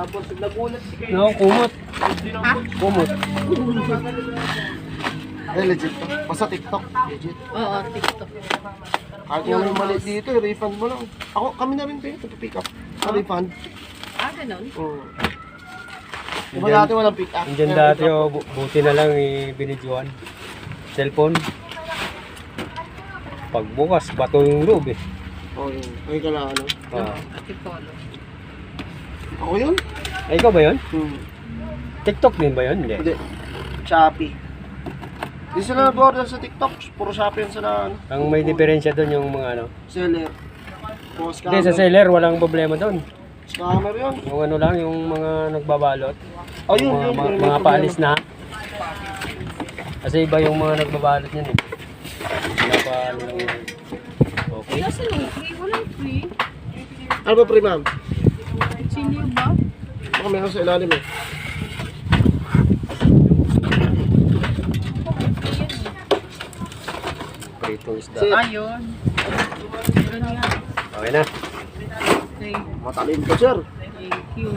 Tapos nagulat si kayo. No, kumot. Ha? Kumot. Eh, legit to. Basta TikTok. Legit. Oo, TikTok. Kahit nga may mali dito, refund mo lang. Kami na rin tayo, pick up. Refund. Ah, ganun? Oo. Diba dati walang pick up? Diyan dati, oh, buti na lang binidyoan. Cellphone. Pagbukas, bato yung loob eh. Oo, yun. Ay ka na ano. Tipolo. Ako yun? Ay, ikaw ba yun? TikTok din ba yun? Hindi. Hindi. Shopee. Hindi sila nag-order sa TikTok. Puro Shopee yun sila. Ano. Ang may diferensya doon yung mga ano. Seller. Mga Hindi, scammer. sa seller, walang problema doon. Scammer yun. Yung ano lang, yung mga nagbabalot. Oh, yun, yun. Mga paalis na. Kasi iba yung mga nagbabalot niyan eh. Ano lang yun. Okay. Kasi nung free, walang free. Ano ba pre ma'am? Sino ba? Baka meron sa ilalim eh. Pritong isda. Ayun. Ganyan. Okay na. Okay. Matalim ka sir. Thank you.